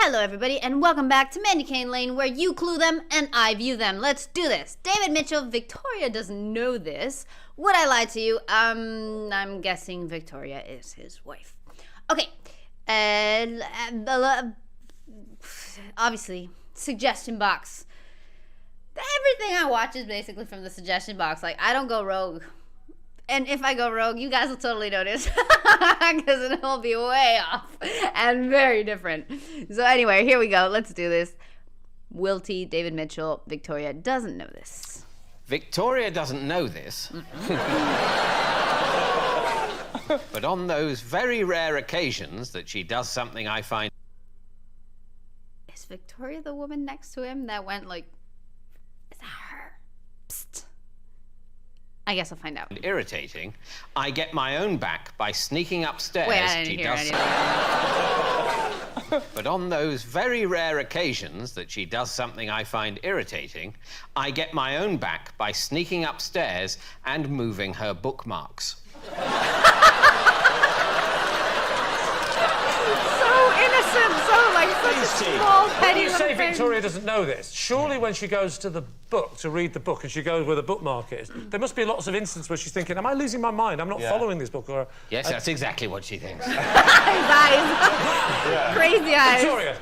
Hello everybody and welcome back to Mandy Cane Lane, where you clue them and I view them. Let's do this. David Mitchell, Victoria doesn't know this. Would I lie to you? I'm guessing Victoria is his wife. Okay. Obviously, suggestion box. Everything I watch is basically from the suggestion box. Like, I don't go rogue. And if I go rogue, you guys will totally notice. Because it will be way off and very different. So anyway, here we go. Let's do this. Wilty, David Mitchell, Victoria doesn't know this. Victoria doesn't know this. But on those very rare occasions that she does something I find... Is Victoria the woman next to him that went like... Is that her? Psst. I guess I'll find out. Irritating. I get my own back by sneaking upstairs. Wait, I didn't hear anything. But on those very rare occasions that she does something I find irritating, I get my own back by sneaking upstairs and moving her bookmarks. Such a small, petty When you say thing. Victoria doesn't know this, surely when she goes to the book to read the book and she goes where the bookmark is, there must be lots of instances where she's thinking, am I losing my mind? I'm not following this book. Or Yes, that's exactly what she thinks. His eyes. Crazy eyes. Victoria,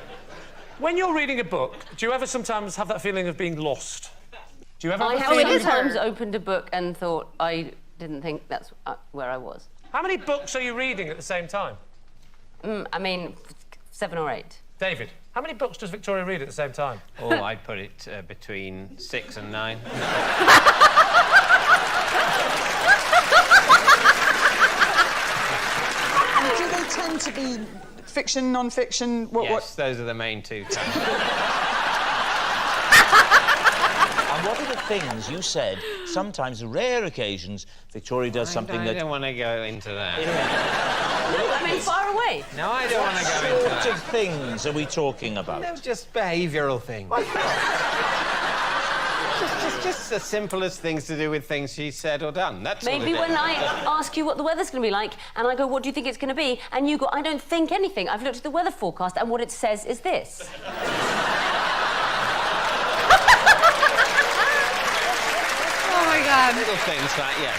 when you're reading a book, do you ever sometimes have that feeling of being lost? Do you ever I have a have feeling? sometimes opened a book and thought I didn't think that's where I was. How many books are you reading at the same time? I mean, 7 or 8. David, how many books does Victoria read at the same time? Oh, I'd put it between 6 and 9. Do they tend to be fiction, non-fiction? Yes, those are the main two. And what are the things you said, sometimes rare occasions, Victoria does something I that... don't want to go into that. No, I mean, far away. No, I don't want to go into What that. sort of things are we talking about? No, just behavioural things. just the simplest things to do with things she said or done. That's all Maybe it when is. I ask you what the weather's going to be like, and I go, what do you think it's going to be? And you go, I don't think anything. I've looked at the weather forecast, and what it says is this. Oh my God. Little things like, yes.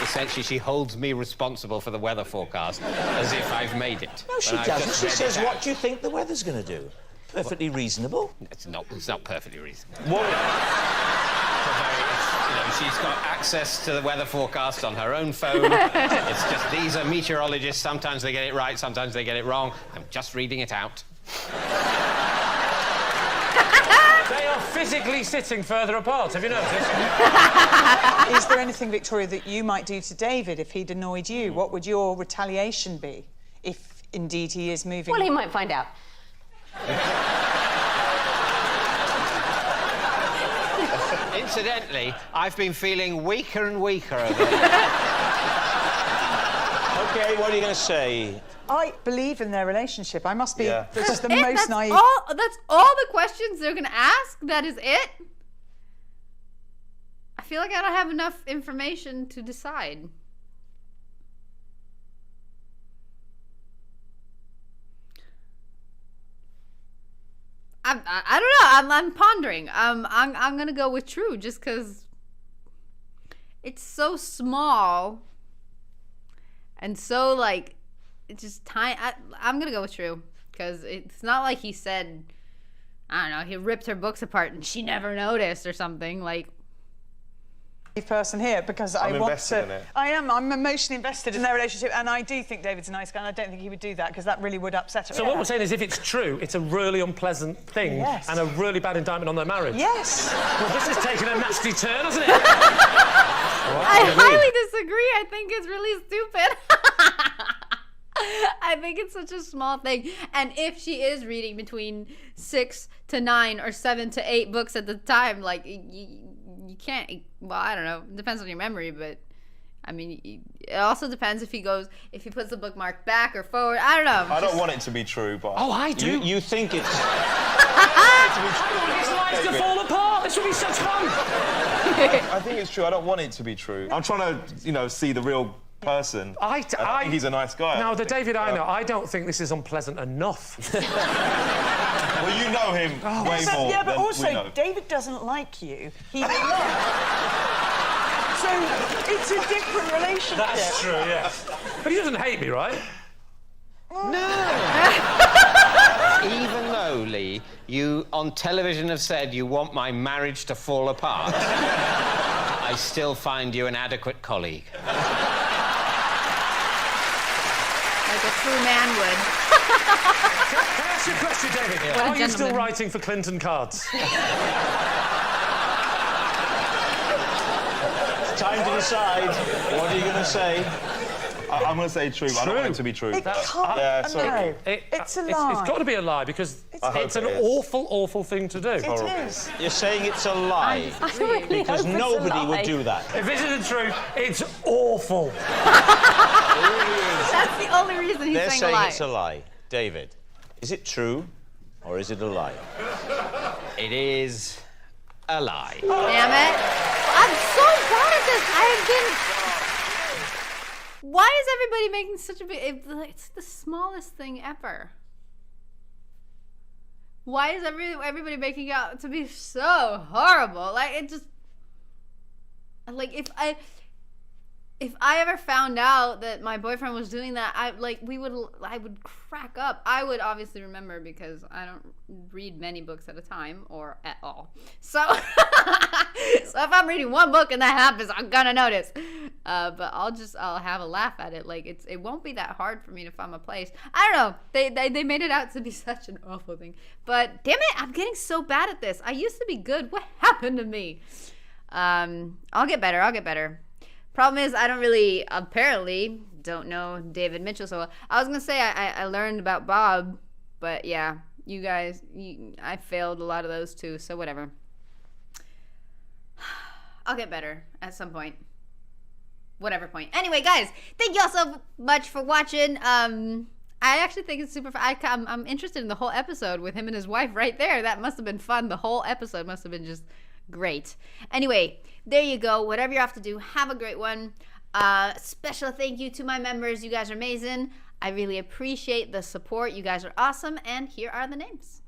Essentially, she holds me responsible for the weather forecast as if I've made it. No, she When I've doesn't. just She read says, it out. what do you think the weather's going to do? Perfectly reasonable. It's not perfectly reasonable. What? She's got access to the weather forecast on her own phone. It's just, these are meteorologists. Sometimes they get it right, sometimes they get it wrong. I'm just reading it out. They are physically sitting further apart, have you noticed? Is there anything, Victoria, that you might do to David if he'd annoyed you? What would your retaliation be if, indeed, he is moving? Well, he might find out. Incidentally, I've been feeling weaker and weaker over there. OK, what are you going to say? I believe in their relationship. I must be just the That's most naive. that's all the questions they're gonna ask? That is it? I feel like I don't have enough information to decide. I don't know. I'm pondering. I'm gonna go with true just because it's so small and so like it's just tiny. I'm gonna go with true because it's not like he said, I don't know, he ripped her books apart and she never noticed or something. Like, person here because I want invested to. in it. I am. I'm emotionally invested in their relationship, and I do think David's a nice guy. And I don't think he would do that because that really would upset her. So what we're saying is, if it's true, it's a really unpleasant thing Yes. and a really bad indictment on their marriage. Yes. Well, this has taken a nasty turn, hasn't it? I highly disagree. I think it's really stupid. I think it's such a small thing. And if she is reading between 6 to 9 or 7 to 8 books at the time, like, you can't, well, I don't know. It depends on your memory, but, I mean, it also depends if he puts the bookmark back or forward. I don't know. I don't want it to be true, but... Oh, I do. You think it's... I want his life to fall apart. This would be such fun. I think it's true. I don't want it to be true. I'm trying to, see the real person. I think he's a nice guy. No, the David I know, I don't think this is unpleasant enough. Well, you know him way more Yeah, but than we also, know. David doesn't like you. He So it's a different relationship. That's true, yeah. But he doesn't hate me, right? Even though, Lee, you on television have said you want my marriage to fall apart, I still find you an adequate colleague. Like a true man would. Can I ask you a question, David? What a Are you still gentleman. writing for Clinton cards? Time to decide. What are you going to say? I'm going to say true, but I don't want it to be true. It can't. Yeah, sorry. No, it's a lie. It's got to be a lie because it's an awful, awful thing to do. It is. You're saying it's a lie. I really Because hope it's a nobody would lie. do that. If this is the truth, it's awful. That's the only reason he's They're saying a saying lie. it's a lie. David, is it true or is it a lie? It is a lie. Damn it. I'm so bad at this. I have been... Why is everybody making such a big... It's the smallest thing ever. Why is everybody making it out to be so horrible? Like, it just... Like, if I ever found out that my boyfriend was doing that, I would crack up. I would obviously remember because I don't read many books at a time or at all. So, so if I'm reading one book and that happens, I'm gonna notice. But I'll have a laugh at it. Like it won't be that hard for me to find my place. I don't know. They made it out to be such an awful thing. But damn it, I'm getting so bad at this. I used to be good. What happened to me? I'll get better. Problem is, I apparently don't know David Mitchell so well. I was gonna say I learned about Bob, but yeah, you guys, I failed a lot of those too, so whatever. I'll get better at some point. Whatever point. Anyway, guys, thank you all so much for watching. I actually think it's super fun. I'm interested in the whole episode with him and his wife right there. That must have been fun. The whole episode must have been just great. Anyway, there you go. Whatever you have to do, have a great one. Special thank you to my members. You guys are amazing. I really appreciate the support. You guys are awesome. And here are the names.